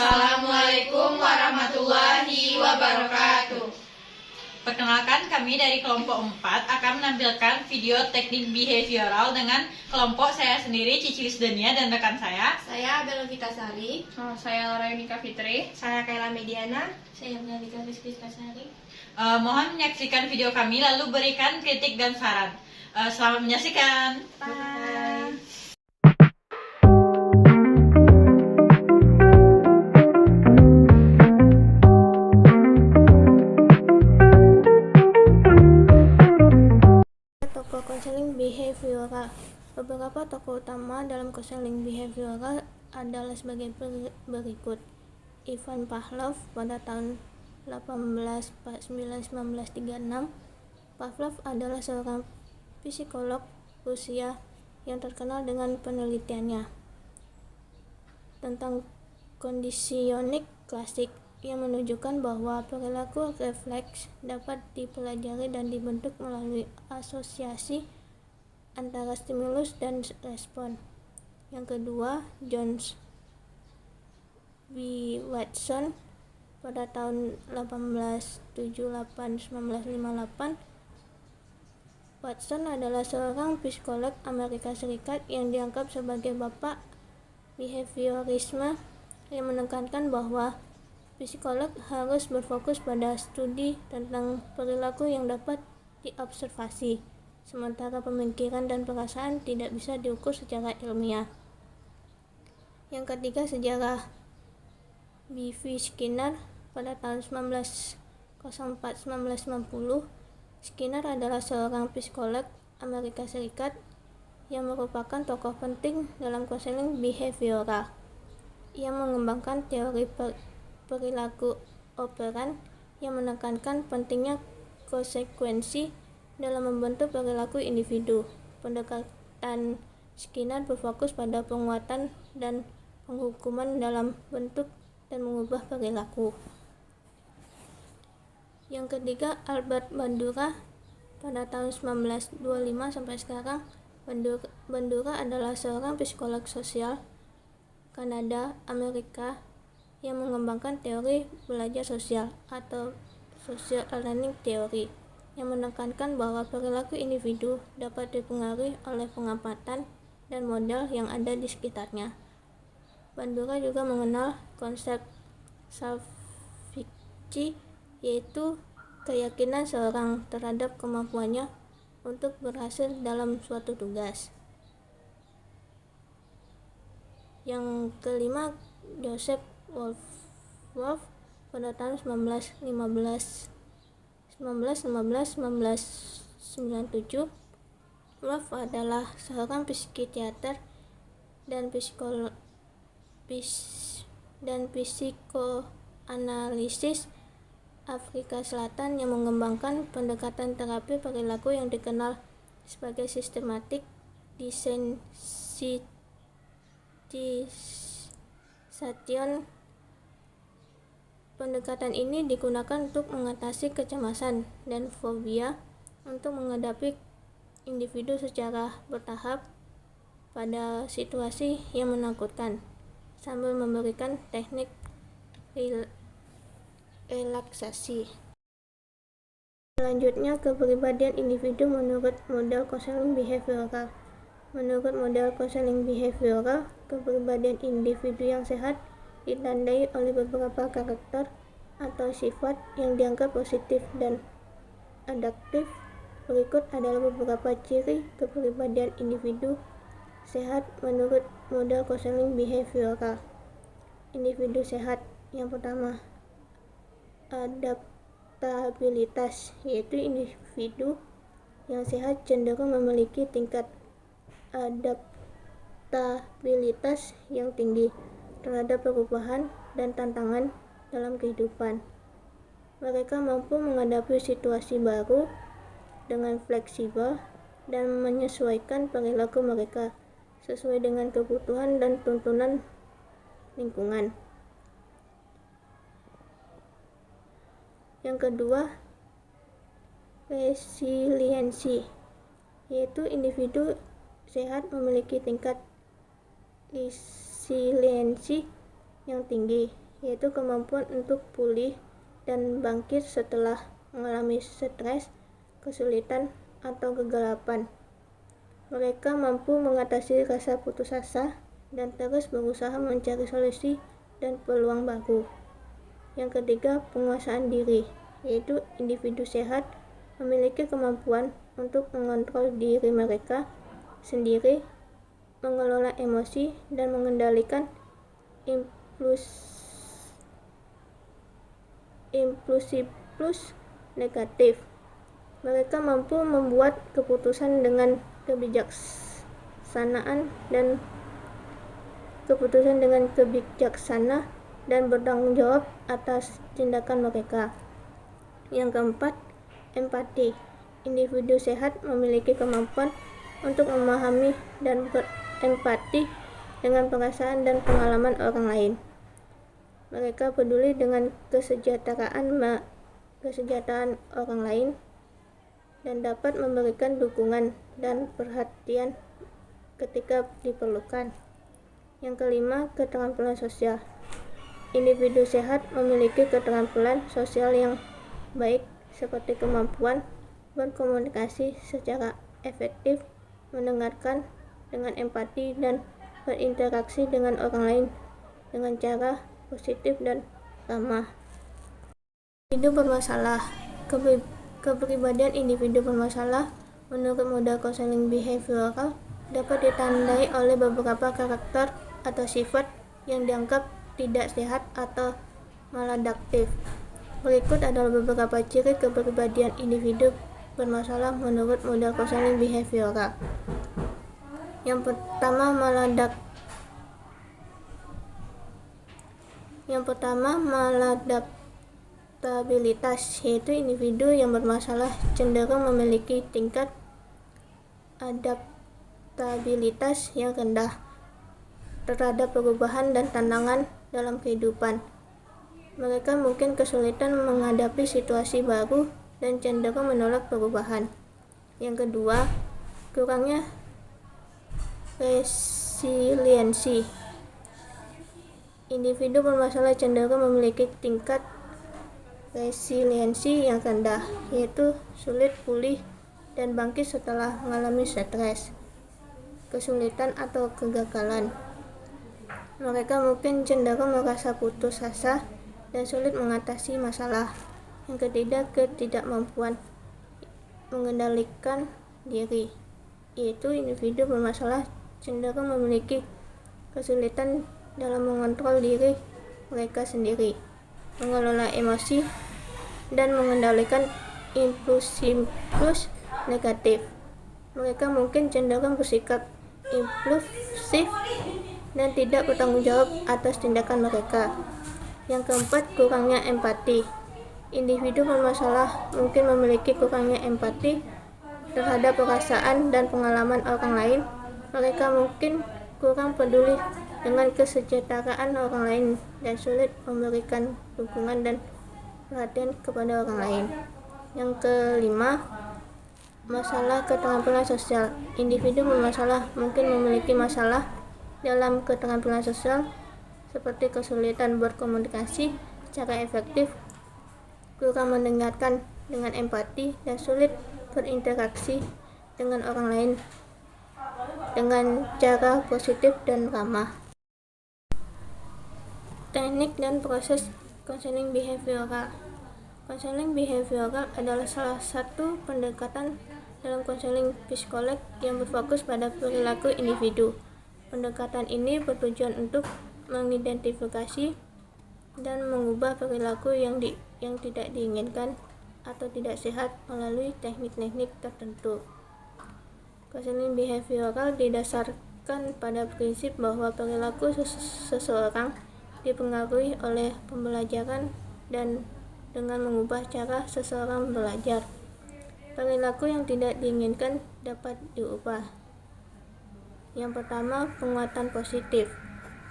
Assalamualaikum warahmatullahi wabarakatuh. Perkenalkan, kami dari kelompok 4 akan menampilkan video teknik behavioral dengan kelompok saya sendiri, Cici Lisdenia, dan rekan saya. Saya Bella Vitasari. Saya Lara Yunika Fitri. Saya Kaila Mediana. Saya Melika Rizky-Kasari. Mohon menyaksikan video kami lalu berikan kritik dan saran. Selamat menyaksikan. Bye. Tokoh konseling behavioral. Beberapa tokoh utama dalam konseling behavioral adalah sebagai berikut. Ivan Pavlov pada tahun 1936. Pavlov adalah seorang psikolog Rusia yang terkenal dengan penelitiannya tentang kondisionik klasik yang menunjukkan bahwa perilaku refleks dapat dipelajari dan dibentuk melalui asosiasi antara stimulus dan respon. Yang kedua, John B. Watson pada tahun 1878-1958. Watson adalah seorang psikolog Amerika Serikat yang dianggap sebagai bapak behaviorisme, yang menekankan bahwa psikolog harus berfokus pada studi tentang perilaku yang dapat diobservasi, sementara pemikiran dan perasaan tidak bisa diukur secara ilmiah. Yang ketiga, sejarah B.V. Skinner pada tahun 1904-1990. Skinner adalah seorang psikolog Amerika Serikat yang merupakan tokoh penting dalam konseling behavioral. Ia mengembangkan teori perilaku operan yang menekankan pentingnya konsekuensi dalam membentuk perilaku individu. Pendekatan Skinner berfokus pada penguatan dan penghukuman dalam bentuk dan mengubah perilaku. Yang ketiga, Albert Bandura pada tahun 1925 sampai sekarang. Bandura adalah seorang psikolog sosial Kanada Amerika yang mengembangkan teori belajar sosial atau social learning theory, yang menekankan bahwa perilaku individu dapat dipengaruhi oleh pengamatan dan model yang ada di sekitarnya. Bandura juga mengenal konsep self-fiction, yaitu keyakinan seorang terhadap kemampuannya untuk berhasil dalam suatu tugas. Yang kelima, Joseph Wolf pada tahun 1997. Wolf adalah seorang psikiater dan psikoanalisis Afrika Selatan yang mengembangkan pendekatan terapi perilaku yang dikenal sebagai systematic desensitization. Pendekatan ini digunakan untuk mengatasi kecemasan dan fobia untuk menghadapi individu secara bertahap pada situasi yang menakutkan, sambil memberikan teknik relaksasi. Selanjutnya, kepribadian individu menurut model konseling behavioral. Menurut model konseling behavioral, kepribadian individu yang sehat ditandai oleh beberapa karakter atau sifat yang dianggap positif dan adaptif. Berikut adalah beberapa ciri kepribadian individu sehat menurut model konseling behavioral. Individu sehat, yang pertama, adaptabilitas, yaitu individu yang sehat cenderung memiliki tingkat adaptabilitas yang tinggi terhadap perubahan dan tantangan dalam kehidupan. Mereka mampu menghadapi situasi baru dengan fleksibel dan menyesuaikan perilaku mereka sesuai dengan kebutuhan dan tuntunan lingkungan. Yang kedua, resiliensi, yaitu individu sehat memiliki tingkat resiliensi yang tinggi, yaitu kemampuan untuk pulih dan bangkit setelah mengalami stres, kesulitan, atau kegelapan. Mereka mampu mengatasi rasa putus asa dan terus berusaha mencari solusi dan peluang baru. Yang ketiga, penguasaan diri, yaitu individu sehat memiliki kemampuan untuk mengontrol diri mereka sendiri, mengelola emosi, dan mengendalikan impulsivitas negatif. Mereka mampu membuat keputusan dengan bijaksana dan bertanggung jawab atas tindakan mereka. Yang keempat, empati. Individu sehat memiliki kemampuan untuk memahami dan berempati dengan perasaan dan pengalaman orang lain. Mereka peduli dengan kesejahteraan orang lain dan dapat memberikan dukungan dan perhatian ketika diperlukan. Yang kelima, keterampilan sosial. Individu sehat memiliki keterampilan sosial yang baik seperti kemampuan berkomunikasi secara efektif, mendengarkan dengan empati, dan berinteraksi dengan orang lain dengan cara positif dan ramah. Individu bermasalah. Kepribadian individu bermasalah menurut model konseling behavioral dapat ditandai oleh beberapa karakter atau sifat yang dianggap tidak sehat atau maladaptif. Berikut adalah beberapa ciri kepribadian individu bermasalah menurut model konseling behavioral. Yang pertama, maladaptabilitas, yaitu individu yang bermasalah cenderung memiliki tingkat adaptabilitas yang rendah terhadap perubahan dan tantangan dalam kehidupan. Mereka mungkin kesulitan menghadapi situasi baru dan cenderung menolak perubahan. Yang kedua, kurangnya resiliensi. Individu bermasalah cenderung memiliki tingkat resiliensi yang rendah, yaitu sulit pulih dan bangkit setelah mengalami stres, kesulitan, atau kegagalan. Mereka mungkin cenderung merasa putus asa dan sulit mengatasi masalah. Yang ketiga, ketidakmampuan mengendalikan diri, yaitu individu bermasalah cenderung memiliki kesulitan dalam mengontrol diri mereka sendiri, mengelola emosi, dan mengendalikan impulsivitas negatif. Mereka mungkin cenderung bersikap impulsif dan tidak bertanggung jawab atas tindakan mereka. Yang keempat, kurangnya empati. Individu bermasalah mungkin memiliki kurangnya empati terhadap perasaan dan pengalaman orang lain. Mereka mungkin kurang peduli dengan kesejahteraan orang lain dan sulit memberikan dukungan dan perhatian kepada orang lain. Yang kelima, masalah keterampilan sosial. Individu bermasalah mungkin memiliki masalah dalam keterampilan sosial seperti kesulitan berkomunikasi secara efektif, kurang mendengarkan dengan empati, dan sulit berinteraksi dengan orang lain dengan cara positif dan ramah. Teknik dan proses konseling behavioral. Konseling behavioral adalah salah satu pendekatan dalam konseling psikolog yang berfokus pada perilaku individu. Pendekatan ini bertujuan untuk mengidentifikasi dan mengubah perilaku yang tidak diinginkan atau tidak sehat melalui teknik-teknik tertentu. Konseling behavioral didasarkan pada prinsip bahwa perilaku seseorang dipengaruhi oleh pembelajaran dan dengan mengubah cara seseorang belajar, perilaku yang tidak diinginkan dapat diubah. Yang pertama, penguatan positif.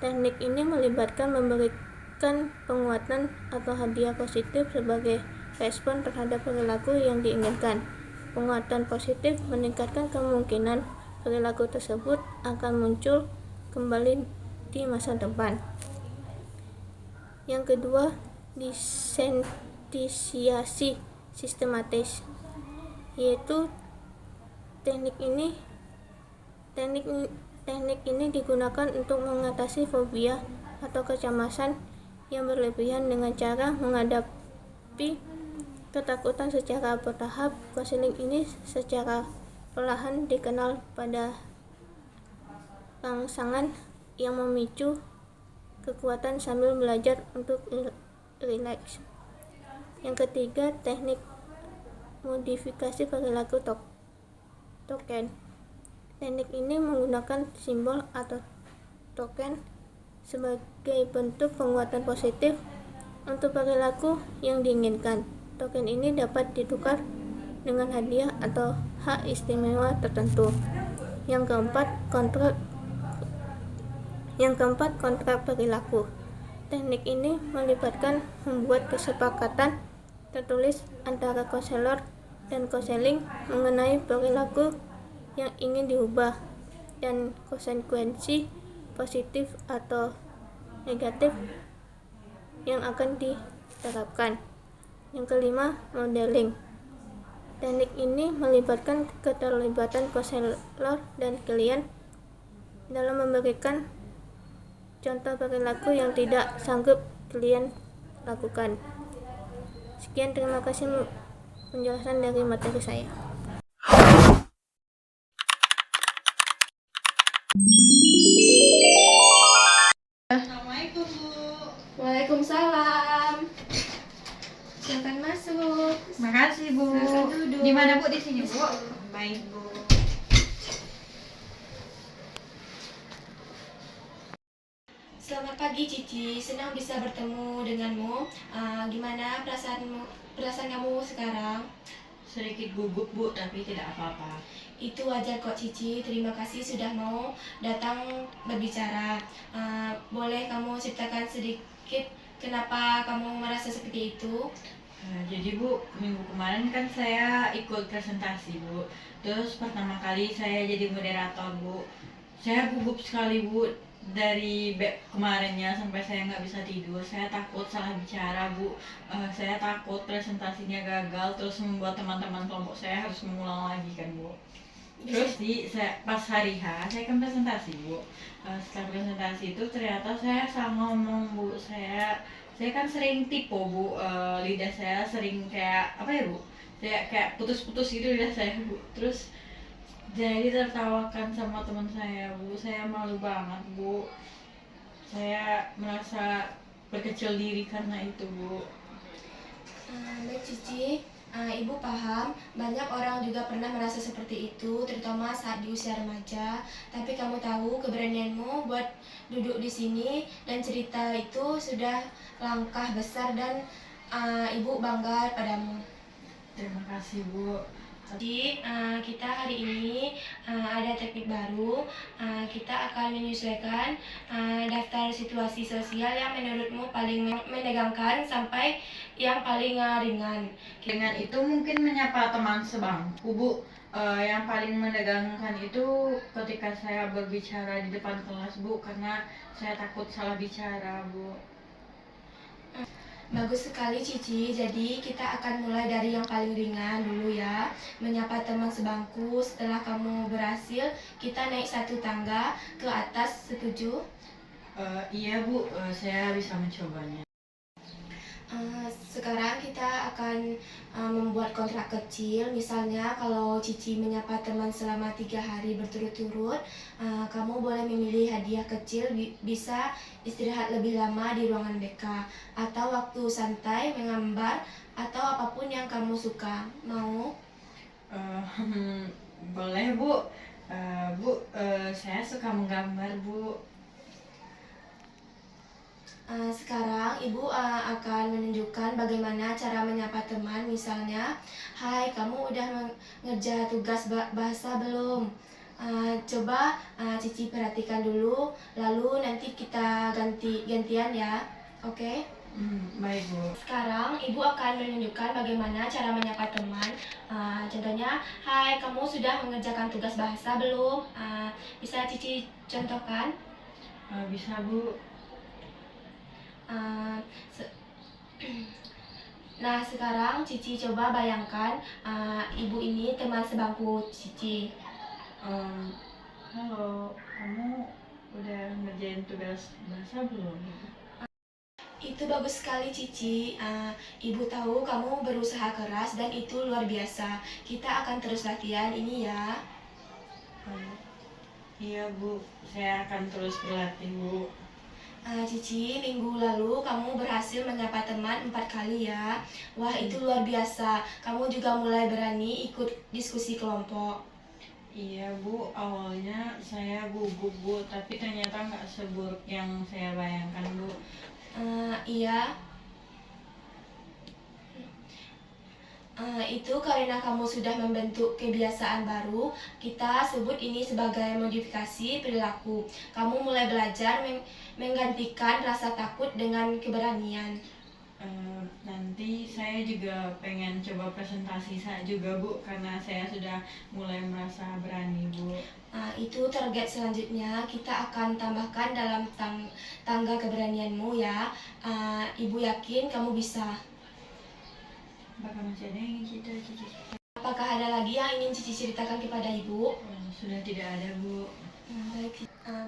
Teknik ini melibatkan memberikan penguatan atau hadiah positif sebagai respon terhadap perilaku yang diinginkan. Penguatan positif meningkatkan kemungkinan perilaku tersebut akan muncul kembali di masa depan. Yang kedua, disentisiasi sistematis, yaitu teknik ini digunakan untuk mengatasi fobia atau kecemasan yang berlebihan dengan cara menghadapi ketakutan secara bertahap. Konseling ini secara perlahan dikenal pada rangsangan yang memicu kekuatan sambil belajar untuk rileks. Yang ketiga, teknik modifikasi perilaku token. Teknik ini menggunakan simbol atau token sebagai bentuk penguatan positif untuk perilaku yang diinginkan. Token ini dapat ditukar dengan hadiah atau hak istimewa tertentu. Yang keempat, kontrak perilaku. Teknik ini melibatkan membuat kesepakatan tertulis antara konselor dan konseling mengenai perilaku yang ingin diubah dan konsekuensi positif atau negatif yang akan diterapkan. Yang kelima, modeling. Teknik ini melibatkan keterlibatan konselor dan klien dalam memberikan contoh perilaku yang tidak sanggup klien lakukan. Sekian, terima kasih penjelasan dari materi saya. Assalamualaikum Bu. Waalaikumsalam. Silakan masuk. Makasih Bu. Silakan duduk. Di mana Bu? Di sini Bu. Baik Bu. Selamat pagi Cici, senang bisa bertemu denganmu. Gimana perasaan kamu sekarang? Sedikit gugup Bu, tapi tidak apa-apa. Itu wajar kok Cici, terima kasih sudah mau datang berbicara. Boleh kamu ceritakan sedikit kenapa kamu merasa seperti itu? Jadi Bu, minggu kemarin kan saya ikut presentasi Bu. Terus pertama kali saya jadi moderator Bu. Saya gugup sekali Bu. Dari kemarinnya sampai saya nggak bisa tidur. Saya takut salah bicara Bu. Saya takut presentasinya gagal, terus membuat teman-teman kelompok saya harus mengulang lagi kan Bu. Terus pas hari H saya kan presentasi Bu. Setelah presentasi itu ternyata saya salah ngomong Bu. Saya kan sering tipe Bu. Lidah saya sering kayak apa ya Bu? Saya kayak putus-putus gitu lidah saya Bu. Terus jadi tertawakan sama teman saya Bu. Saya malu banget Bu. Saya merasa berkecil diri karena itu Bu. Baik Cici, Ibu paham banyak orang juga pernah merasa seperti itu, terutama saat di usia remaja. Tapi kamu tahu keberanianmu buat duduk di sini dan cerita itu sudah langkah besar dan Ibu bangga padamu. Terima kasih Bu. Jadi kita hari ini ada teknik baru. Kita akan menyesuaikan daftar situasi sosial yang menurutmu paling menegangkan sampai yang paling ringan. Dengan itu mungkin menyapa teman sebangku Bu. Yang paling menegangkan itu ketika saya berbicara di depan kelas Bu, karena saya takut salah bicara Bu. Bagus sekali Cici, jadi kita akan mulai dari yang paling ringan dulu ya. Menyapa teman sebangku. Setelah kamu berhasil, kita naik satu tangga ke atas, setuju? Iya Bu, saya bisa mencobanya. Sekarang kita akan membuat kontrak kecil. Misalnya kalau Cici menyapa teman selama 3 hari berturut-turut, kamu boleh memilih hadiah kecil, bisa istirahat lebih lama di ruangan BK, atau waktu santai menggambar, atau apapun yang kamu suka. Mau? Boleh Bu. Saya suka menggambar Bu. Sekarang Ibu akan menunjukkan bagaimana cara menyapa teman. Misalnya, hai, kamu udah ngerja tugas bahasa belum? Coba Cici perhatikan dulu, lalu nanti kita gantian ya. Oke? Baik Bu. Sekarang Ibu akan menunjukkan bagaimana cara menyapa teman. Contohnya, hai, kamu sudah mengerjakan tugas bahasa belum? Bisa Cici contohkan? Bisa Bu. Nah, sekarang Cici coba bayangkan ibu ini teman sebangku Cici. Halo, kamu udah ngerjain tugas bahasa belum? Itu bagus sekali Cici. Ibu tahu kamu berusaha keras dan itu luar biasa. Kita akan terus latihan ini ya. Iya Bu, saya akan terus berlatih Bu. Cici, minggu lalu kamu berhasil menyapa teman 4 kali ya. Wah, itu luar biasa. Kamu juga mulai berani ikut diskusi kelompok. Iya Bu, awalnya saya gugup Bu, tapi ternyata nggak seburuk yang saya bayangkan Bu. Iya. Itu karena kamu sudah membentuk kebiasaan baru, kita sebut ini sebagai modifikasi perilaku. Kamu mulai belajar menggantikan rasa takut dengan keberanian. Nanti saya juga pengen coba presentasi saya juga Bu, karena saya sudah mulai merasa berani Bu. Itu target selanjutnya kita akan tambahkan dalam tangga keberanianmu ya. Ibu yakin kamu bisa. Apakah masih ada yang ingin cerita Cici? Apakah ada lagi yang ingin Cici ceritakan kepada Ibu? Sudah tidak ada Bu.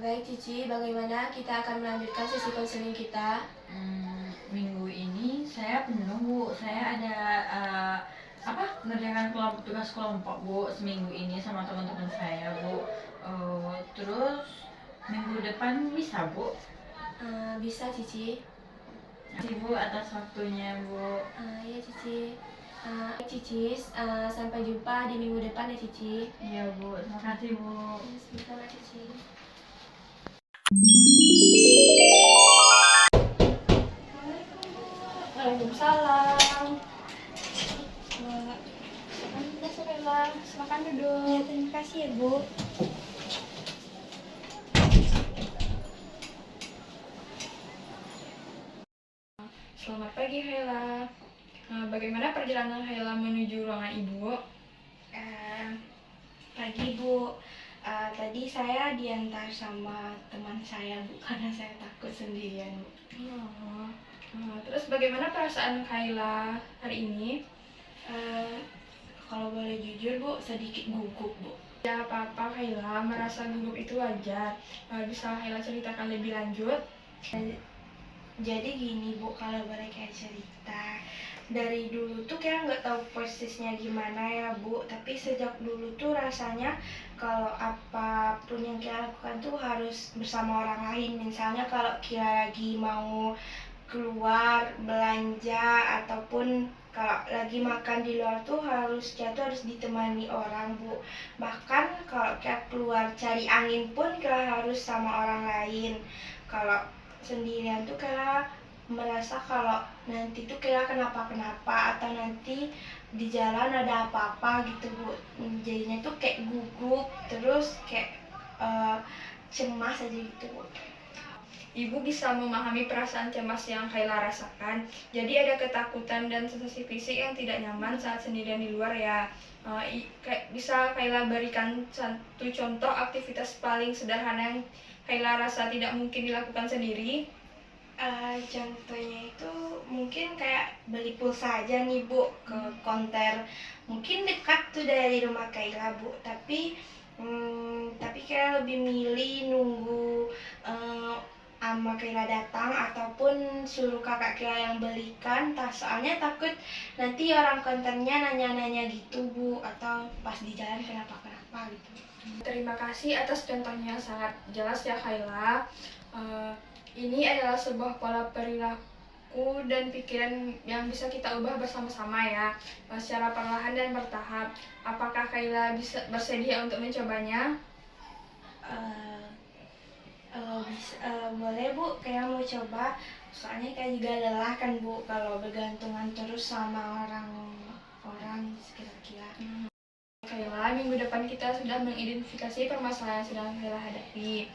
Baik Cici, bagaimana kita akan melanjutkan sesi konseling kita? Minggu ini saya penuh Bu, saya ada ngerjakan tugas kelompok Bu seminggu ini sama teman-teman saya Bu. Terus minggu depan bisa Bu? Bisa Cici. Terima kasih Bu atas waktunya Bu. Iya Cici. Cici, sampai jumpa di minggu depan ya Cici. Iya Bu, terima kasih Bu. Sebentar Cici. Waalaikumsalam. Masuk Ella, silakan duduk. Ya, terima kasih ya Bu. Selamat pagi Haila. Bagaimana perjalanan Haila menuju ruangan Ibu? Pagi Bu. Tadi saya diantar sama teman saya Bu, karena saya takut sendirian Bu. Terus bagaimana perasaan Haila hari ini? Kalau boleh jujur Bu, sedikit gugup Bu. Ya apa-apa Haila, merasa gugup itu wajar. Bisa Haila ceritakan lebih lanjut? Jadi gini Bu, kalau boleh kayak cerita, dari dulu tuh kayak nggak tahu persisnya gimana ya Bu, tapi sejak dulu tuh rasanya kalau apapun yang kita lakukan tuh harus bersama orang lain. Misalnya kalau kita lagi mau keluar belanja ataupun kalau lagi makan di luar tuh kita harus ditemani orang Bu. Bahkan kalau kita keluar cari angin pun kita harus sama orang lain. Kalau sendirian tuh kayak merasa kalau nanti tuh kayak kenapa-kenapa atau nanti di jalan ada apa-apa gitu Bu. Jadinya tuh kayak gugup terus kayak cemas aja gitu Bu. Ibu bisa memahami perasaan cemas yang Haila rasakan. Jadi ada ketakutan dan sensasi fisik yang tidak nyaman saat sendirian di luar ya. Bisa Haila berikan satu contoh aktivitas paling sederhana yang Haila rasa tidak mungkin dilakukan sendiri? Contohnya itu mungkin kayak beli pulsa aja nih Bu, ke konter. Mungkin dekat tuh dari rumah Kaila Bu, tapi kayak lebih milih nunggu ama Kaila datang ataupun suruh kakak Kaila yang belikan tas, soalnya takut nanti orang konternya nanya-nanya gitu Bu, atau pas di jalan kenapa-kenapa gitu. Terima kasih atas contohnya yang sangat jelas ya Haila. Ini adalah sebuah pola perilaku dan pikiran yang bisa kita ubah bersama-sama ya, secara perlahan dan bertahap. Apakah Haila bisa bersedia untuk mencobanya? Boleh Bu, kayak mau coba. Soalnya kayak juga lelah kan Bu, kalau bergantungan terus sama orang sekitar kita. Haila, minggu depan kita sudah mengidentifikasi permasalahan yang sedang Haila hadapi.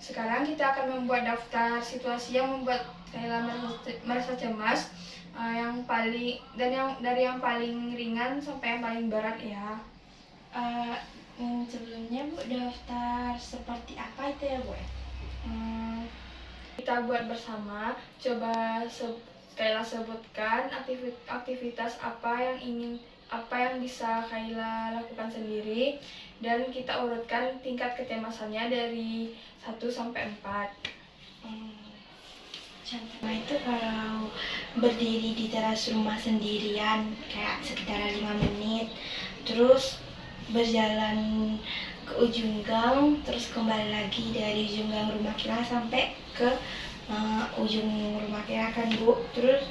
Sekarang kita akan membuat daftar situasi yang membuat Haila merasa cemas, dari yang paling ringan sampai yang paling berat ya. Sebelumnya Bu, daftar seperti apa itu ya Bu? Kita buat bersama, coba Kaila sebutkan aktivitas apa yang bisa Kaila lakukan sendiri, dan kita urutkan tingkat kecemasannya dari 1 sampai 4. Contohnya itu kalau berdiri di teras rumah sendirian kayak sekitar 5 menit, terus berjalan ke ujung gang, terus kembali lagi dari ujung gang rumah kita sampai ke ujung rumah kita kan Bu. Terus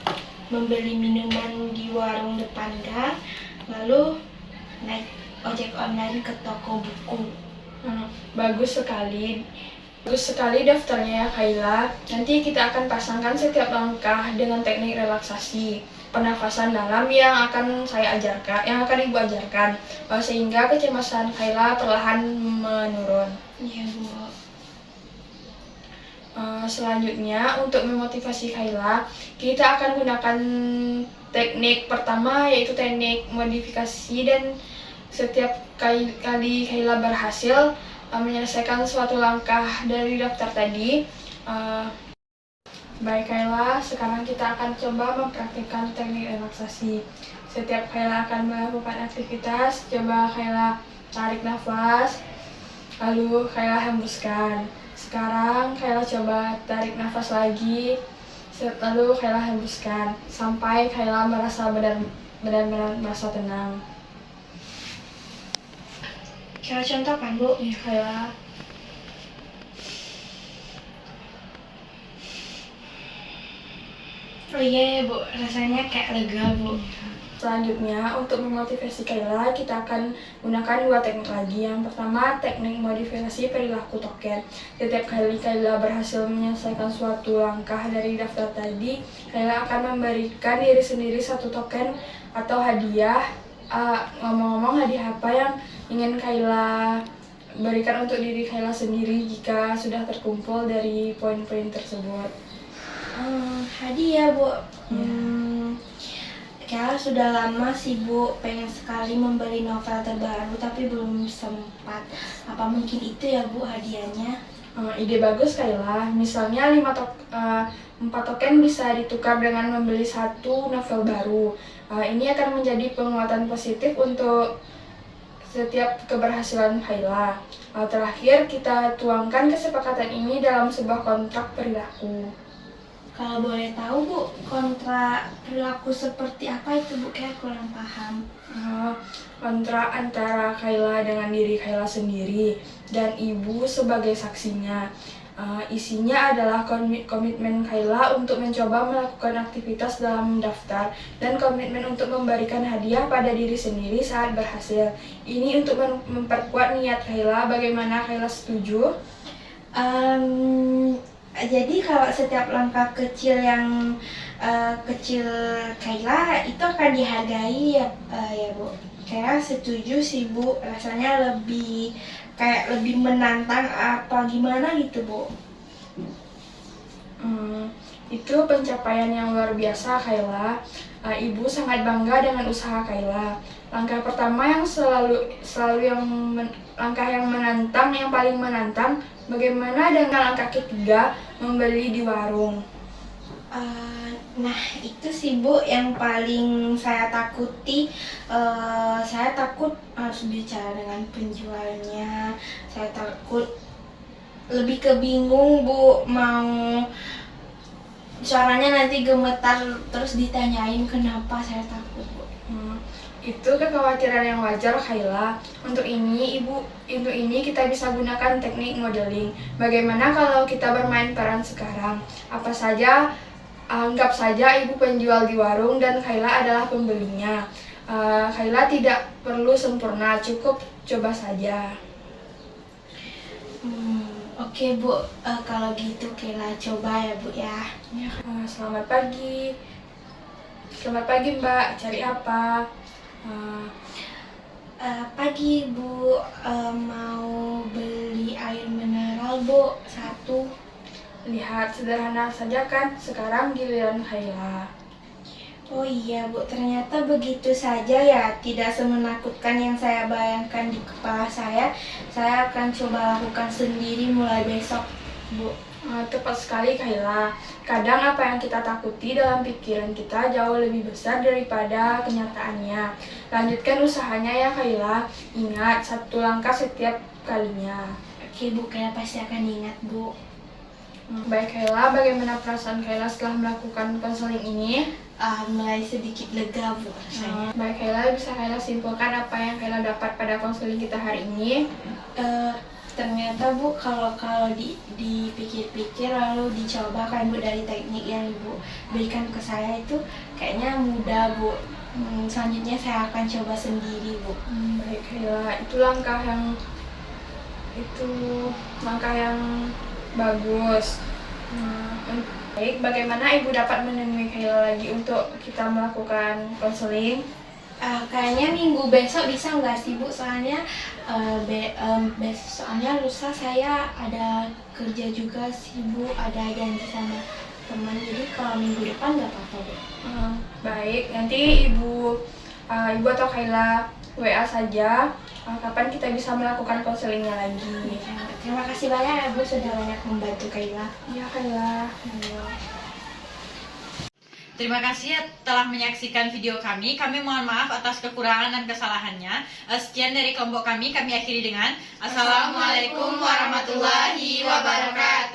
membeli minuman di warung depan gang, lalu naik ojek online ke toko buku. Bagus sekali daftarnya ya Kaila. Nanti kita akan pasangkan setiap langkah dengan teknik relaksasi, pernafasan dalam yang akan Ibu ajarkan, sehingga kecemasan Kaila perlahan menurun. Iya Bu. Selanjutnya, untuk memotivasi Kaila, kita akan gunakan teknik pertama, yaitu teknik modifikasi, dan setiap kali Kaila berhasil menyelesaikan suatu langkah dari daftar tadi. Baik Kaila, sekarang kita akan coba mempraktikkan teknik relaksasi. Setiap Kaila akan melakukan aktivitas, coba Kaila tarik nafas, lalu Kaila hembuskan. Sekarang Kaila coba tarik nafas lagi, lalu Kaila hembuskan, sampai Kaila merasa benar-benar merasa tenang. Kaila contohkan Bu. Ya Kaila. Oh iya Bu, rasanya kayak lega Bu. Selanjutnya, untuk memotivasi Kaila, kita akan gunakan 2 teknik lagi. Yang pertama, teknik modifikasi perilaku token. Setiap kali Kaila berhasil menyelesaikan suatu langkah dari daftar tadi, Kaila akan memberikan diri sendiri 1 token atau hadiah. Ngomong-ngomong, hadiah apa yang ingin Kaila berikan untuk diri Kaila sendiri jika sudah terkumpul dari poin-poin tersebut? Hadiah Bu. Kaila sudah lama sih Bu, pengen sekali membeli novel terbaru tapi belum sempat. Apa mungkin itu ya Bu hadiahnya? Ide bagus Kaila. Misalnya 4 token bisa ditukar dengan membeli 1 novel baru. Ini akan menjadi penguatan positif untuk setiap keberhasilan Kaila. Terakhir, kita tuangkan kesepakatan ini dalam sebuah kontrak perilaku. Kalau boleh tahu Bu, kontrak perilaku seperti apa itu Bu? Kayak kurang paham. Kontrak antara Kaila dengan diri Kaila sendiri dan Ibu sebagai saksinya. Isinya adalah komitmen Kaila untuk mencoba melakukan aktivitas dalam daftar dan komitmen untuk memberikan hadiah pada diri sendiri saat berhasil. Ini untuk memperkuat niat Kaila. Bagaimana Kaila setuju? Jadi kalau setiap langkah kecil yang kecil Kaila itu akan dihargai ya, ya Bu. Kaila setuju sih Bu, rasanya lebih menantang apa gimana gitu Bu. Itu pencapaian yang luar biasa Kaila. Ibu sangat bangga dengan usaha Kaila. Langkah pertama yang langkah yang menantang, yang paling menantang. Bagaimana dengan langkah ketiga, membeli di warung? Nah itu sih Bu yang paling saya takuti. Saya takut harus bicara dengan penjualnya. Saya takut, lebih ke bingung Bu, mau suaranya nanti gemetar terus ditanyain kenapa. Saya takut Bu. Itu kekhawatiran yang wajar Kaila. Untuk ini kita bisa gunakan teknik modeling. Bagaimana kalau kita bermain peran sekarang? Anggap saja Ibu penjual di warung dan Kaila adalah pembelinya. Kaila tidak perlu sempurna, cukup coba saja. Oke Bu, kalau gitu Kaila coba ya Bu ya. Selamat pagi. Selamat pagi Mbak, cari apa? Pagi Bu, mau beli air mineral Bu, 1. Lihat, sederhana saja kan? Sekarang giliran Kaila. Oh iya Bu, ternyata begitu saja ya, tidak semenakutkan yang saya bayangkan di kepala saya. Saya akan coba lakukan sendiri mulai besok Bu. Tepat sekali Kaila. Kadang apa yang kita takuti dalam pikiran kita jauh lebih besar daripada kenyataannya. Lanjutkan usahanya ya Kaila. Ingat, 1 langkah setiap kalinya. Oke Bu, Kaila pasti akan ingat Bu. Baik Kaila, bagaimana perasaan Kaila setelah melakukan konseling ini? Mulai sedikit lega Bu rasanya. Baik Kaila, bisa Kaila simpulkan apa yang Kaila dapat pada konseling kita hari ini? Ternyata Bu, kalau dipikir-pikir lalu dicoba kan Bu, dari teknik yang Ibu berikan ke saya itu kayaknya mudah Bu. Selanjutnya saya akan coba sendiri Bu. Baik Kaila, itu langkah yang bagus. Baik, bagaimana Ibu dapat menemui Kaila lagi untuk kita melakukan konseling? Kayaknya minggu besok bisa nggak sih Bu? Soalnya soalnya lusa saya ada kerja juga sih Bu, ada janji sama teman. Jadi kalau minggu depan nggak apa-apa Bu. Baik, nanti Ibu atau Kaila WA saja kapan kita bisa melakukan konselingnya lagi. Terima kasih banyak ya Bu, sudah banyak membantu Kaila. Iya Kaila. Terima kasih telah menyaksikan video kami. Kami mohon maaf atas kekurangan dan kesalahannya. Sekian dari kelompok kami akhiri dengan Assalamualaikum warahmatullahi wabarakatuh.